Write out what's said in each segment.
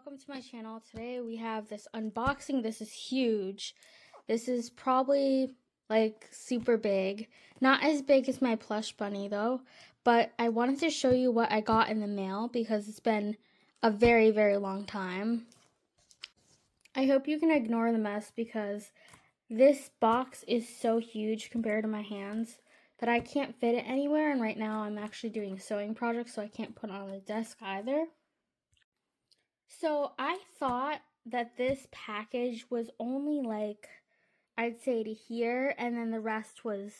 welcome to my channel. Today we have this unboxing. This is huge. This is probably like super big. Not as big as my plush bunny though, but I wanted to show you what I got in the mail because it's been a very, very long time. I hope you can ignore the mess because this box is so huge compared to my hands that I can't fit it anywhere, and right now I'm actually doing sewing projects, so I can't put it on the desk either. So I thought that this package was only like, I'd say to here, and then the rest was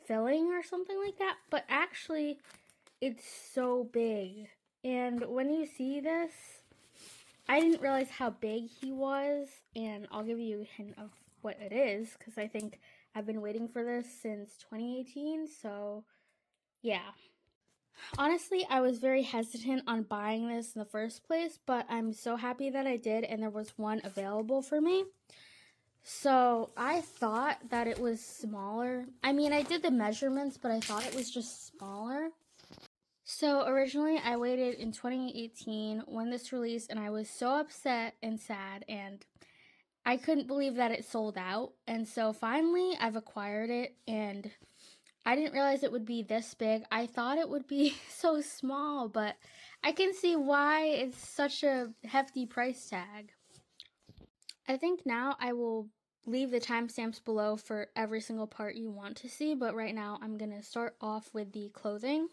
filling or something like that, but actually it's so big. And when you see this, I didn't realize how big he was, and I'll give you a hint of what it is because I think I've been waiting for this since 2018, so yeah. Honestly, I was very hesitant on buying this in the first place, but I'm so happy that I did, and there was one available for me. So I thought that it was smaller. I mean, I did the measurements, but I thought it was just smaller. So originally I waited in 2018 when this released, and I was so upset and sad, and I couldn't believe that it sold out. And so finally I've acquired it, and I didn't realize it would be this big. I thought it would be so small, but I can see why it's such a hefty price tag. I think now I will leave the timestamps below for every single part you want to see, but right now I'm going to start off with the clothing.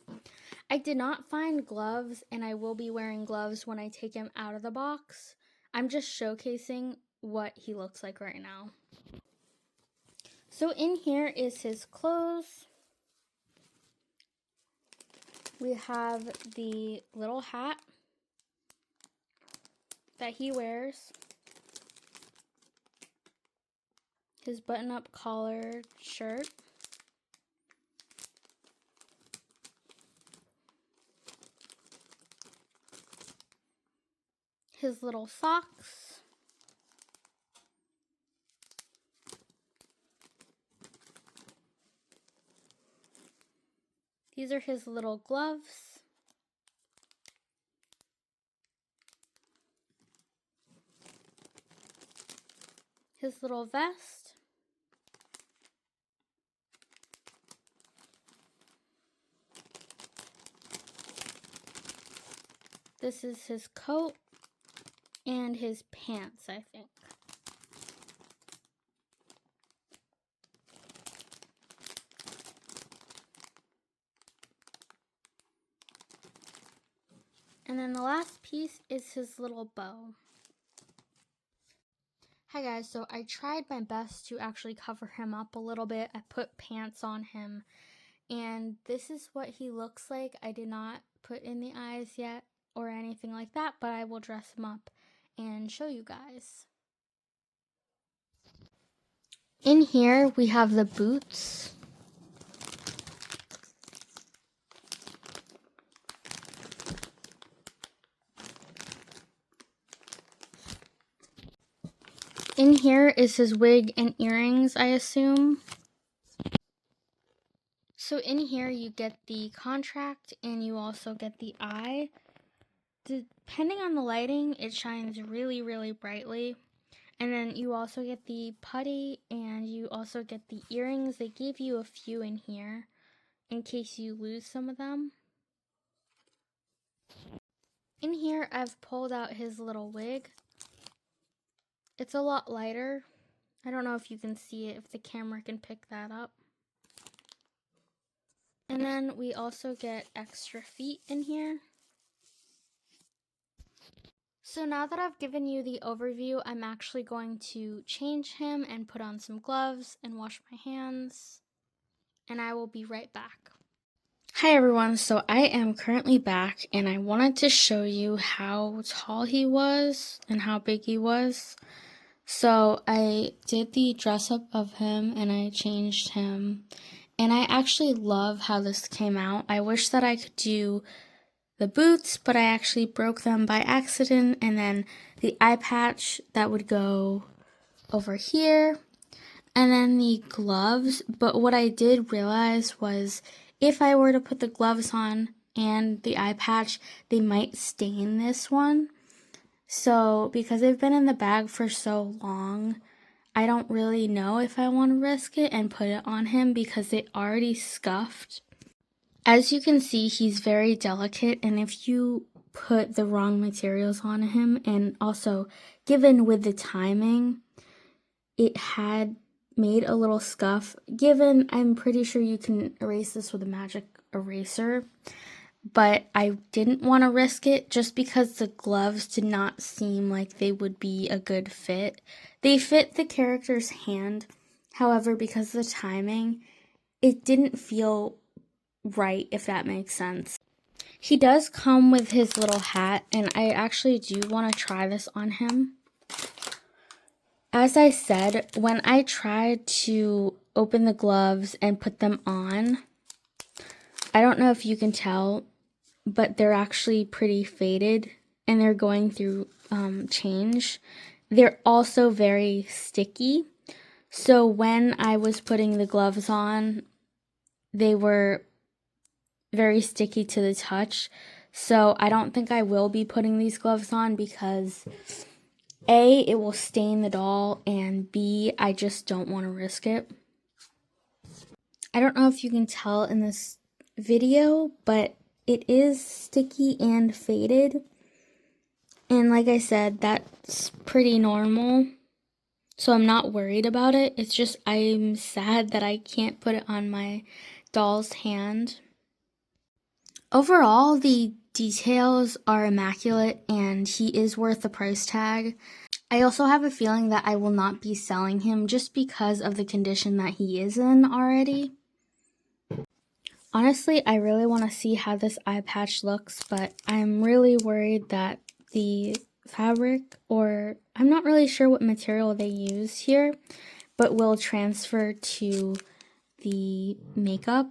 I did not find gloves, and I will be wearing gloves when I take him out of the box. I'm just showcasing what he looks like right now. So in here is his clothes. We have the little hat that he wears, his button-up collared shirt, his little socks, these are his little gloves, his little vest, this is his coat, and his pants, I think. And then the last piece is his little bow. Hi guys, so I tried my best to actually cover him up a little bit. I put pants on him, and this is what he looks like. I did not put in the eyes yet or anything like that, but I will dress him up and show you guys. In here we have the boots. In here is his wig and earrings, I assume. So in here you get the contract, and you also get the eye. Depending on the lighting, it shines really, really brightly. And then you also get the putty, and you also get the earrings. They gave you a few in here in case you lose some of them. In here I've pulled out his little wig. It's a lot lighter. I don't know if you can see it, if the camera can pick that up. And then we also get extra feet in here. So now that I've given you the overview, I'm actually going to change him and put on some gloves and wash my hands. And I will be right back. Hi everyone, so I am currently back, and I wanted to show you how tall he was and how big he was. So I did the dress up of him, and I changed him, and I actually love how this came out. I wish that I could do the boots, but I actually broke them by accident, and then the eye patch that would go over here, and then the gloves. But what I did realize was if I were to put the gloves on and the eye patch, they might stain this one. So because they've been in the bag for so long, I don't really know if I want to risk it and put it on him because it already scuffed. As you can see, he's very delicate, and if you put the wrong materials on him, and also given with the timing, it had made a little scuff. Given, I'm pretty sure you can erase this with a magic eraser, but I didn't want to risk it just because the gloves did not seem like they would be a good fit. They fit the character's hand, however, because of the timing, it didn't feel right, if that makes sense. He does come with his little hat, and I actually do want to try this on him. As I said, when I tried to open the gloves and put them on, I don't know if you can tell, but they're actually pretty faded, and they're going through change. They're also very sticky, so when I was putting the gloves on, they were very sticky to the touch. So I don't think I will be putting these gloves on because A, it will stain the doll, and B, I just don't want to risk it. I don't know if you can tell in this video, but it is sticky and faded. And like I said, that's pretty normal. So I'm not worried about it. It's just I'm sad that I can't put it on my doll's hand. Overall, the details are immaculate and he is worth the price tag. I also have a feeling that I will not be selling him just because of the condition that he is in already. Honestly, I really want to see how this eye patch looks, but I'm really worried that the fabric, or I'm not really sure what material they use here, but will transfer to the makeup.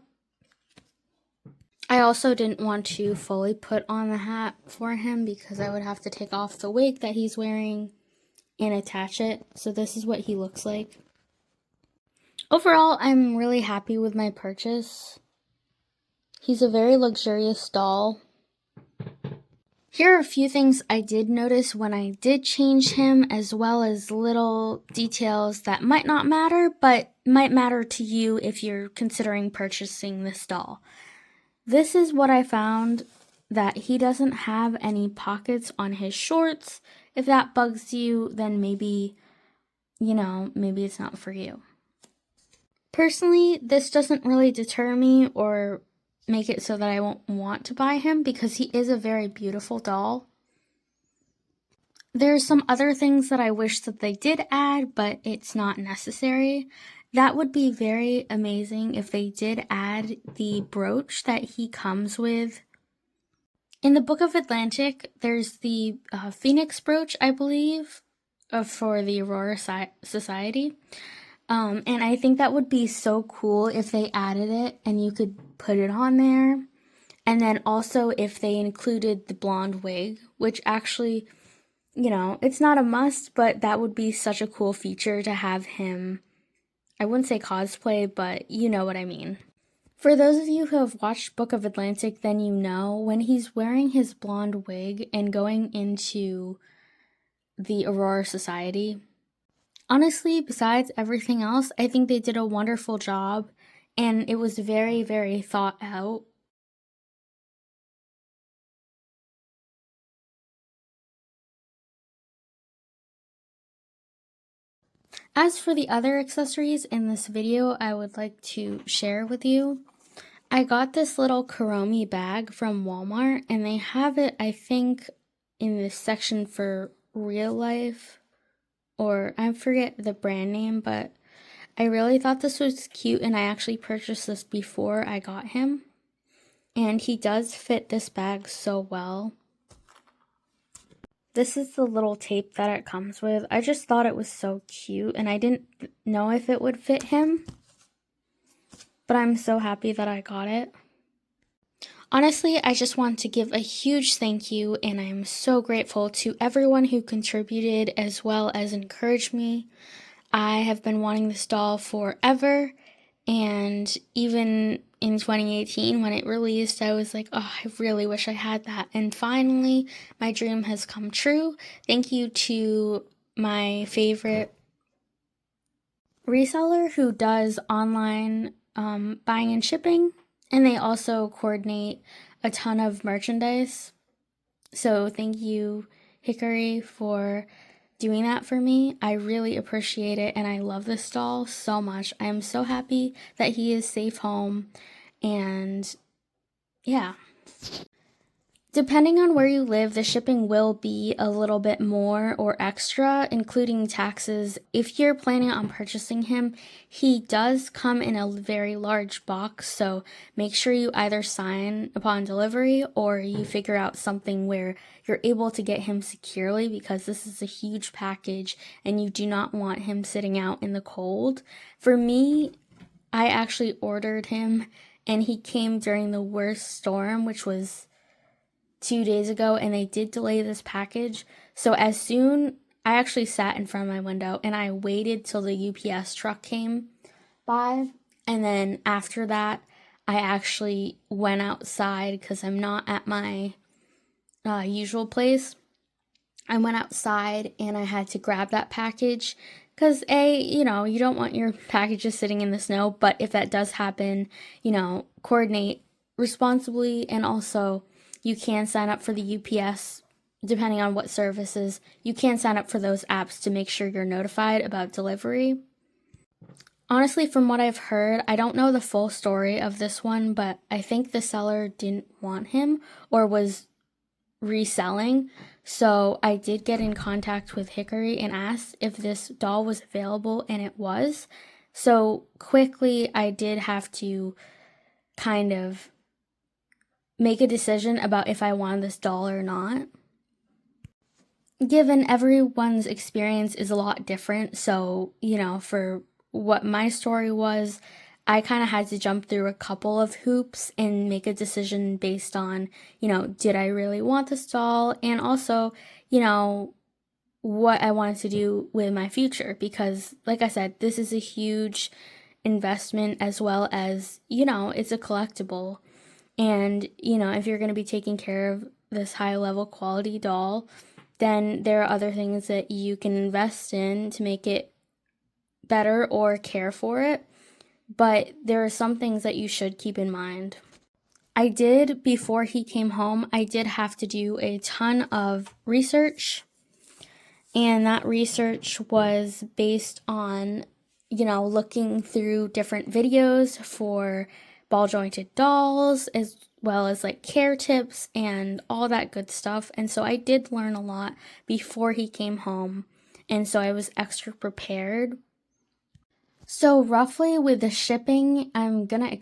I also didn't want to fully put on the hat for him because I would have to take off the wig that he's wearing and attach it. So this is what he looks like. Overall, I'm really happy with my purchase. He's a very luxurious doll. Here are a few things I did notice when I did change him, as well as little details that might not matter, but might matter to you if you're considering purchasing this doll. This is what I found, that he doesn't have any pockets on his shorts. If that bugs you, then maybe, maybe it's not for you. Personally, this doesn't really deter me or make it so that I won't want to buy him because he is a very beautiful doll. There's some other things that I wish that they did add, but it's not necessary. That would be very amazing if they did add the brooch that he comes with. In the Book of Atlantic, there's the Phoenix brooch, I believe, for the Aurora Society. And I think that would be so cool if they added it and you could put it on there. And then also if they included the blonde wig, which actually, it's not a must, but that would be such a cool feature to have him. I wouldn't say cosplay, but you know what I mean. For those of you who have watched Book of Atlantic, then you know when he's wearing his blonde wig and going into the Aurora Society. Honestly, besides everything else, I think they did a wonderful job, and it was very, very thought out. As for the other accessories in this video I would like to share with you, I got this little Kuromi bag from Walmart, and they have it, I think, in this section for real life, or I forget the brand name, but I really thought this was cute, and I actually purchased this before I got him, and he does fit this bag so well. This is the little tape that it comes with. I just thought it was so cute, and I didn't know if it would fit him, but I'm so happy that I got it. Honestly, I just want to give a huge thank you, and I'm so grateful to everyone who contributed as well as encouraged me. I have been wanting this doll forever, and even in 2018 when it released. I was like, oh, I really wish I had that. And finally, my dream has come true. Thank you to my favorite reseller who does online buying and shipping. And they also coordinate a ton of merchandise. So thank you, Hickory, for doing that for me. I really appreciate it, and I love this doll so much. I am so happy that he is safe home, and yeah. Depending on where you live, the shipping will be a little bit more or extra, including taxes. If you're planning on purchasing him, he does come in a very large box, so make sure you either sign upon delivery or you figure out something where you're able to get him securely, because this is a huge package and you do not want him sitting out in the cold. For me, I actually ordered him and he came during the worst storm, which was 2 days ago, and they did delay this package. So I actually sat in front of my window and I waited till the UPS truck came by, and then after that I actually went outside because I'm not at my usual place. I went outside and I had to grab that package because you don't want your packages sitting in the snow, but if that does happen, coordinate responsibly. And also, you can sign up for the UPS, depending on what services. You can sign up for those apps to make sure you're notified about delivery. Honestly, from what I've heard, I don't know the full story of this one, but I think the seller didn't want him or was reselling. So I did get in contact with Hickory and asked if this doll was available, and it was. So quickly, I did have to kind of make a decision about if I wanted this doll or not. Given everyone's experience is a lot different, so, for what my story was, I kind of had to jump through a couple of hoops and make a decision based on, did I really want this doll? And also, what I wanted to do with my future. Because, like I said, this is a huge investment, as well as, it's a collectible. And, if you're going to be taking care of this high level quality doll, then there are other things that you can invest in to make it better or care for it. But there are some things that you should keep in mind. Before he came home, I did have to do a ton of research. And that research was based on, looking through different videos for ball jointed dolls, as well as like care tips and all that good stuff. And so I did learn a lot before he came home. And so I was extra prepared. So roughly with the shipping, I'm gonna,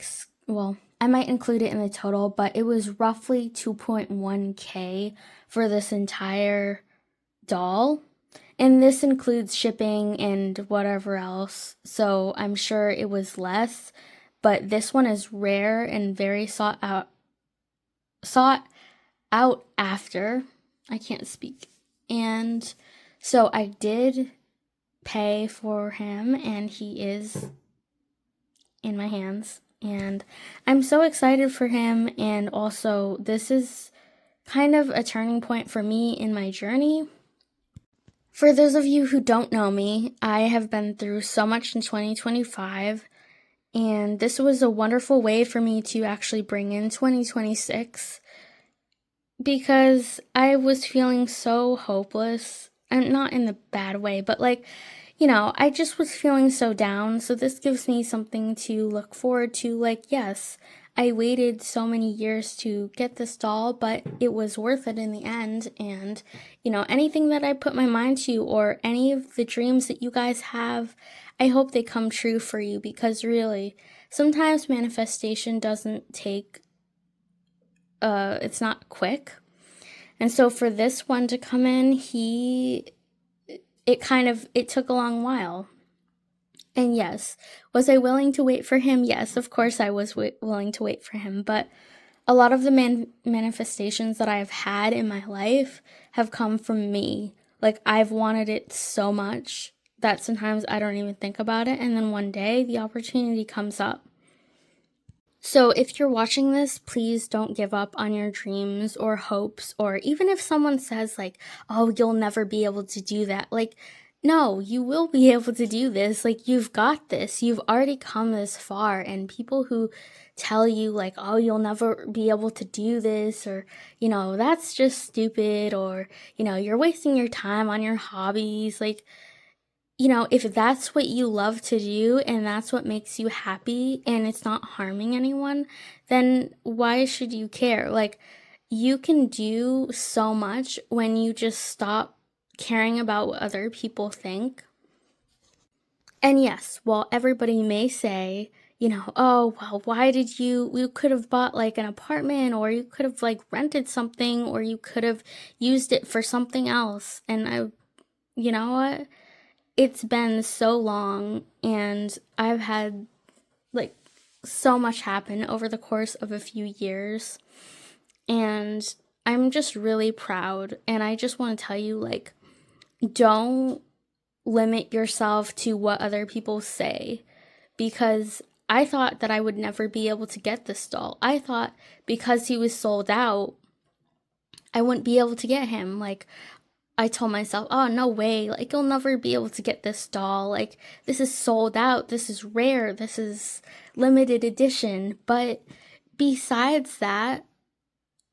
I might include it in the total, but it was roughly 2.1K for this entire doll. And this includes shipping and whatever else. So I'm sure it was less, but this one is rare and very sought out after. I can't speak. And so I did pay for him, and he is in my hands, and I'm so excited for him. And also, this is kind of a turning point for me in my journey. For those of you who don't know me, I have been through so much in 2025, and this was a wonderful way for me to actually bring in 2026, because I was feeling so hopeless, and not in the bad way, but I just was feeling so down. So this gives me something to look forward to. Yes, I waited so many years to get this doll, but it was worth it in the end. And, anything that I put my mind to, or any of the dreams that you guys have, I hope they come true for you, because really, sometimes manifestation doesn't take, it's not quick. And so for this one to come in, it took a long while. And yes, was I willing to wait for him? Yes, of course I was willing to wait for him. But a lot of the manifestations that I've had in my life have come from me. I've wanted it so much that sometimes I don't even think about it. And then one day the opportunity comes up. So if you're watching this, please don't give up on your dreams or hopes, or even if someone says like, oh, you'll never be able to do that. Like, no, you will be able to do this. Like, you've got this. You've already come this far. And people who tell you like, oh, you'll never be able to do this, or, that's just stupid, or, you're wasting your time on your hobbies. Like, if that's what you love to do and that's what makes you happy and it's not harming anyone, then why should you care? Like, you can do so much when you just stop caring about what other people think. And yes, while everybody may say, oh, well, why did you could have bought like an apartment, or you could have like rented something, or you could have used it for something else. And you know what? It's been so long, and I've had like so much happen over the course of a few years, and I'm just really proud. And I just want to tell you, like, don't limit yourself to what other people say, because I thought that I would never be able to get this doll. I thought because he was sold out, I wouldn't be able to get him. Like, I told myself, oh, no way, like, you'll never be able to get this doll. Like, this is sold out, this is rare, this is limited edition. But besides that,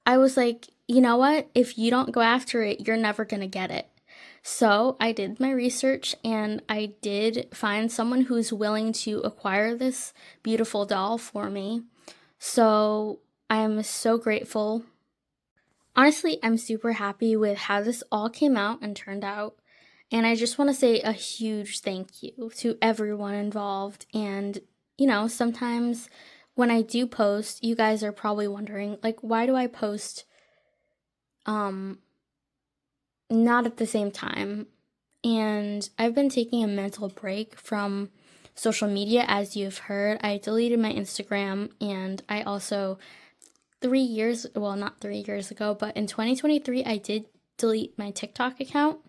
I was like, you know what? If you don't go after it, you're never gonna get it. So I did my research, and I did find someone who's willing to acquire this beautiful doll for me. So I'm so grateful. Honestly, I'm super happy with how this all came out and turned out. And I just want to say a huge thank you to everyone involved. And, sometimes when I do post, you guys are probably wondering, like, why do I post not at the same time? And I've been taking a mental break from social media, as you've heard. I deleted my Instagram, and I also not 3 years ago, but in 2023, I did delete my TikTok account.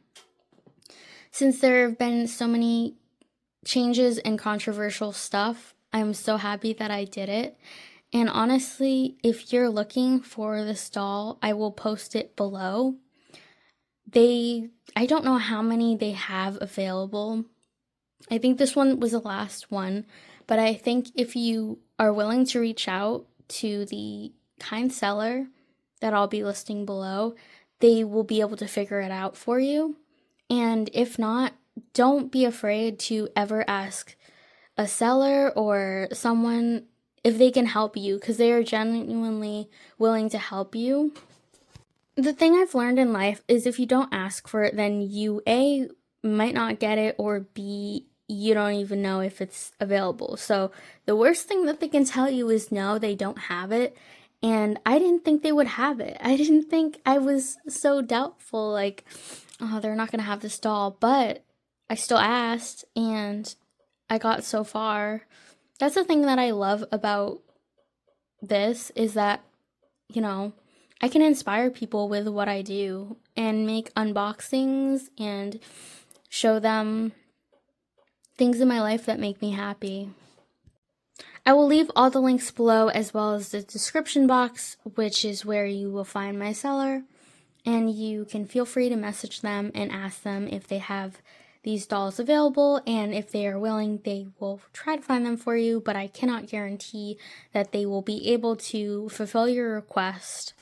Since there have been so many changes and controversial stuff, I'm so happy that I did it. And honestly, if you're looking for this doll, I will post it below. I don't know how many they have available. I think this one was the last one, but I think if you are willing to reach out to the kind seller that I'll be listing below, they will be able to figure it out for you. And if not, don't be afraid to ever ask a seller or someone if they can help you, because they are genuinely willing to help you. The thing I've learned in life is if you don't ask for it, then you A, might not get it, or B, you don't even know if it's available. So the worst thing that they can tell you is no, they don't have it. And I didn't think they would have it. I didn't think, I was so doubtful, like, oh, they're not going to have this doll. But I still asked, and I got so far. That's the thing that I love about this, is that, I can inspire people with what I do and make unboxings and show them things in my life that make me happy. I will leave all the links below, as well as the description box, which is where you will find my seller, and you can feel free to message them and ask them if they have these dolls available, and if they are willing, they will try to find them for you, but I cannot guarantee that they will be able to fulfill your request.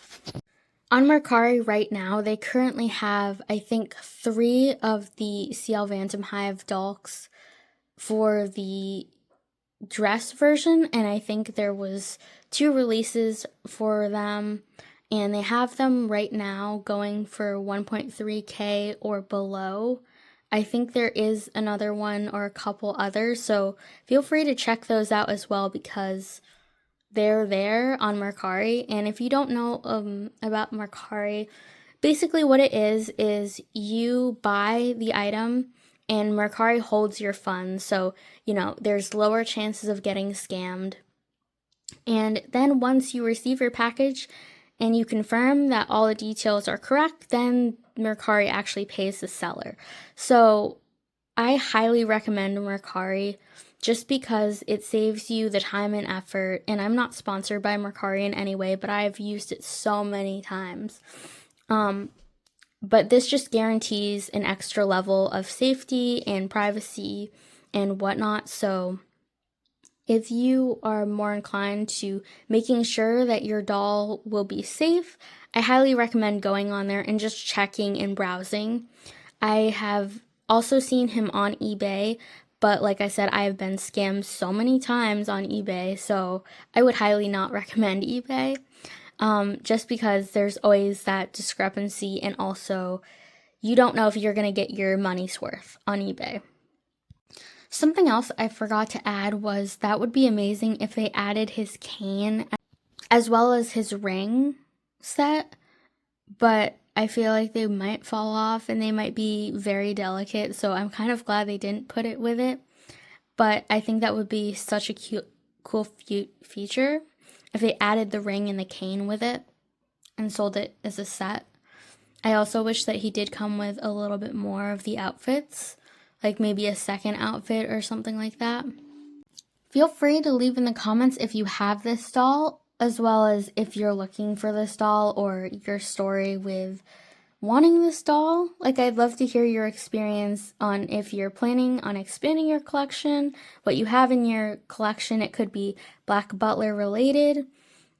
On Mercari right now, they currently have, I think, 3 of the Ciel Phantomhive Dolks for the dress version, and I think there was 2 releases for them, and they have them right now going for 1.3k or below. I think there is another one or a couple others, so feel free to check those out as well, because they're there on Mercari. And if you don't know about Mercari, basically what it is you buy the item and Mercari holds your funds, so there's lower chances of getting scammed. And then once you receive your package and you confirm that all the details are correct, then Mercari actually pays the seller. So I highly recommend Mercari. just because it saves you the time and effort. And I'm not sponsored by Mercari in any way, but I've used it so many times. But this just guarantees an extra level of safety and privacy and whatnot. So if you are more inclined to making sure that your doll will be safe, I highly recommend going on there and just checking and browsing. I have also seen him on eBay, but like I said, I have been scammed so many times on eBay, so I would highly not recommend eBay, just because there's always that discrepancy, and also you don't know if you're going to get your money's worth on eBay. Something else I forgot to add was that would be amazing if they added his cane as well as his ring set, but I feel like they might fall off and they might be very delicate, so I'm kind of glad they didn't put it with it. But I think that would be such a cool feature if they added the ring and the cane with it and sold it as a set. I also wish that he did come with a little bit more of the outfits, like maybe a second outfit or something like that. Feel free to leave in the comments if you have this doll, as well as if you're looking for this doll or your story with wanting this doll. Like, I'd love to hear your experience on if you're planning on expanding your collection, what you have in your collection. It could be Black Butler related,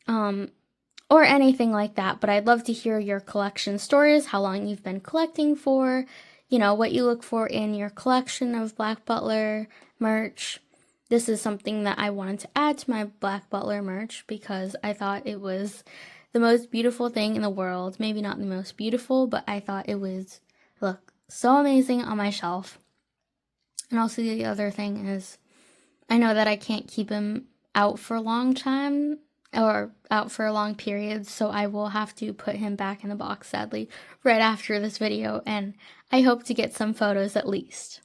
or anything like that. But I'd love to hear your collection stories, how long you've been collecting for, you know, what you look for in your collection of Black Butler merch. This is something that I wanted to add to my Black Butler merch because I thought it was the most beautiful thing in the world. Maybe not the most beautiful, but I thought it was, look, so amazing on my shelf. And also the other thing is, I know that I can't keep him out for a long time, or out for a long period, so I will have to put him back in the box, sadly, right after this video, and I hope to get some photos at least.